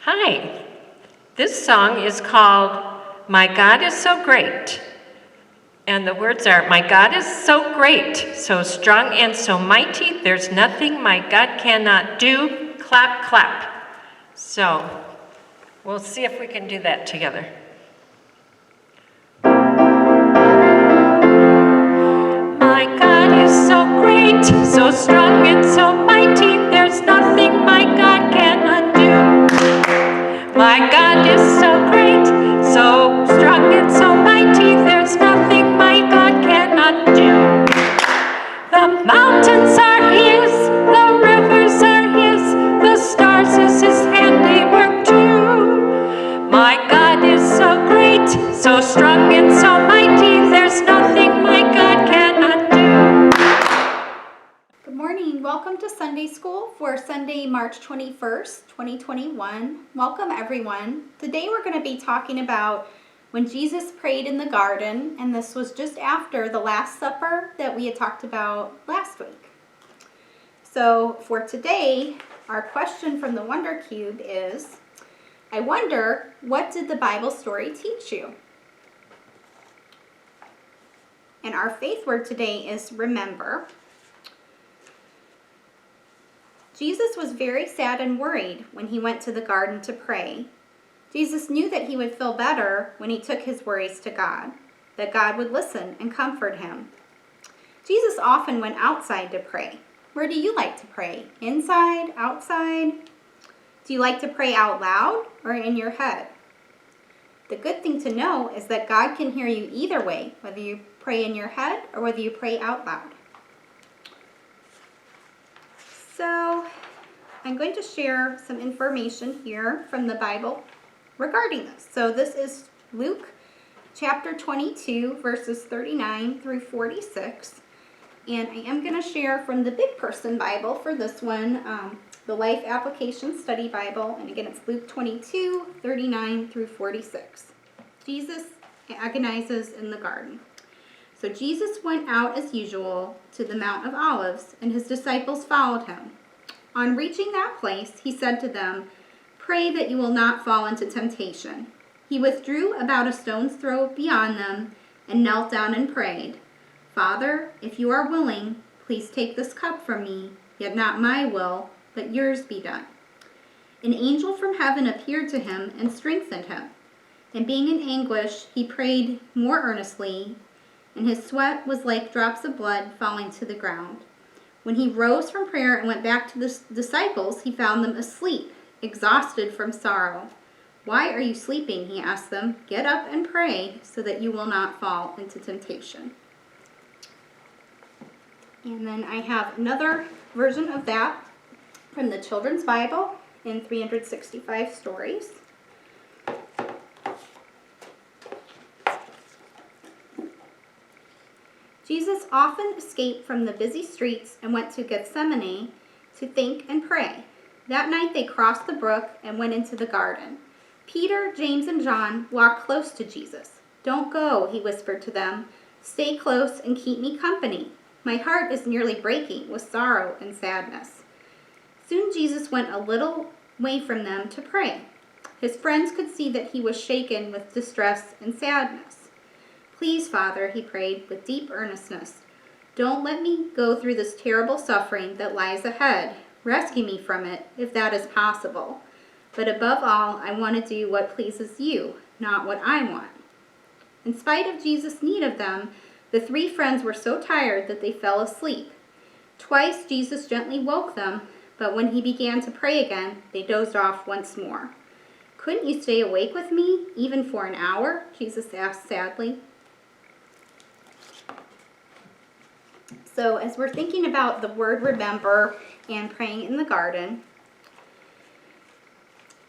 Hi, this song is called My God is So Great. And the words are, my God is so great, so strong and so mighty, there's nothing my God cannot do. Clap, clap. So we'll see if we can do that together. My God is so great, so strong and so mighty, there's nothing my God cannot do. My God is so great, so strong and so mighty, there's nothing my God cannot do. The mountains are His, the rivers are His, the stars is His handiwork too. My God is so great, so strong and so mighty, there's nothing my God cannot do. Good morning. Welcome to Sunday School for Sunday, March 21st, 2021. Welcome, everyone. Today we're going to be talking about when Jesus prayed in the garden, and this was just after the Last Supper that we had talked about last week. So for today, our question from the Wonder Cube is, I wonder, what did the Bible story teach you? And our faith word today is remember. Jesus was very sad and worried when he went to the garden to pray. Jesus knew that he would feel better when he took his worries to God, that God would listen and comfort him. Jesus often went outside to pray. Where do you like to pray? Inside? Outside? Do you like to pray out loud or in your head? The good thing to know is that God can hear you either way, whether you pray in your head or whether you pray out loud. So I'm going to share some information here from the Bible regarding this. So this is Luke chapter 22, verses 39 through 46. And I am going to share from the Big Person Bible for this one, the Life Application Study Bible. And again, it's Luke 22, 39 through 46. Jesus agonizes in the garden. So Jesus went out as usual to the Mount of Olives, and his disciples followed him. On reaching that place, he said to them, "Pray that you will not fall into temptation." He withdrew about a stone's throw beyond them and knelt down and prayed, "Father, if you are willing, please take this cup from me, yet not my will, but yours be done." An angel from heaven appeared to him and strengthened him. And being in anguish, he prayed more earnestly, and his sweat was like drops of blood falling to the ground. When he rose from prayer and went back to the disciples, he found them asleep, exhausted from sorrow. "Why are you sleeping?" he asked them. "Get up and pray so that you will not fall into temptation." And then I have another version of that from the Children's Bible in 365 Stories. Jesus often escaped from the busy streets and went to Gethsemane to think and pray. That night they crossed the brook and went into the garden. Peter, James, and John walked close to Jesus. "Don't go," he whispered to them. "Stay close and keep me company. My heart is nearly breaking with sorrow and sadness." Soon Jesus went a little way from them to pray. His friends could see that he was shaken with distress and sadness. "Please, Father," he prayed with deep earnestness, "don't let me go through this terrible suffering that lies ahead. Rescue me from it, if that is possible. But above all, I want to do what pleases you, not what I want." In spite of Jesus' need of them, the three friends were so tired that they fell asleep. Twice Jesus gently woke them, but when he began to pray again, they dozed off once more. "Couldn't you stay awake with me, even for an hour?" Jesus asked sadly. So as we're thinking about the word remember and praying in the garden,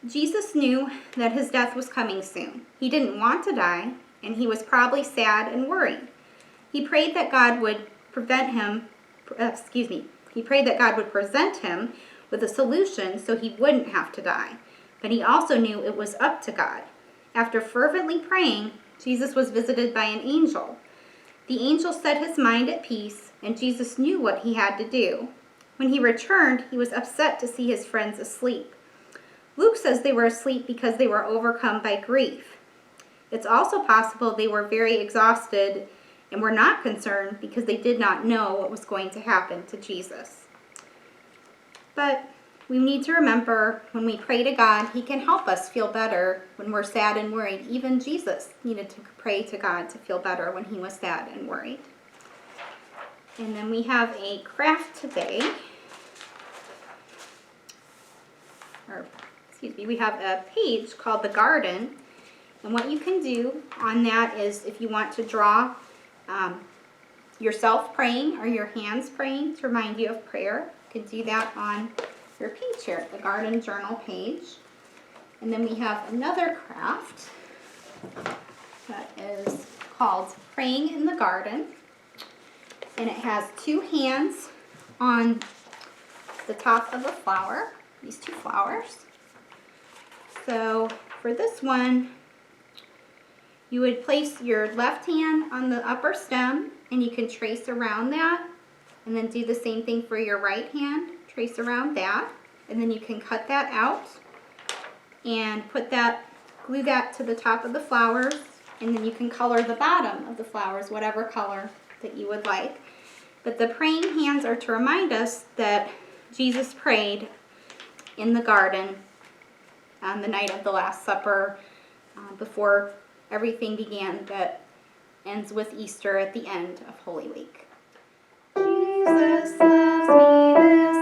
Jesus knew that his death was coming soon. He didn't want to die, and he was probably sad and worried. He prayed that God would present him with a solution so he wouldn't have to die. But he also knew it was up to God. After fervently praying, Jesus was visited by an angel. The angel set his mind at peace, and Jesus knew what he had to do. When he returned, he was upset to see his friends asleep. Luke says they were asleep because they were overcome by grief. It's also possible they were very exhausted and were not concerned because they did not know what was going to happen to Jesus. But we need to remember when we pray to God, He can help us feel better when we're sad and worried. Even Jesus needed to pray to God to feel better when He was sad and worried. And then we have a craft today. We have a page called The Garden. And what you can do on that is if you want to draw yourself praying or your hands praying to remind you of prayer, you can do that on your page here, the Garden Journal page. And then we have another craft that is called Praying in the Garden. And it has two hands on the top of a flower, these two flowers. So for this one, you would place your left hand on the upper stem and you can trace around that, and then do the same thing for your right hand, trace around that, and then you can cut that out and glue that to the top of the flowers, and then you can color the bottom of the flowers whatever color that you would like. But the praying hands are to remind us that Jesus prayed in the garden on the night of the Last Supper before everything began that ends with Easter at the end of Holy Week. Jesus loves me.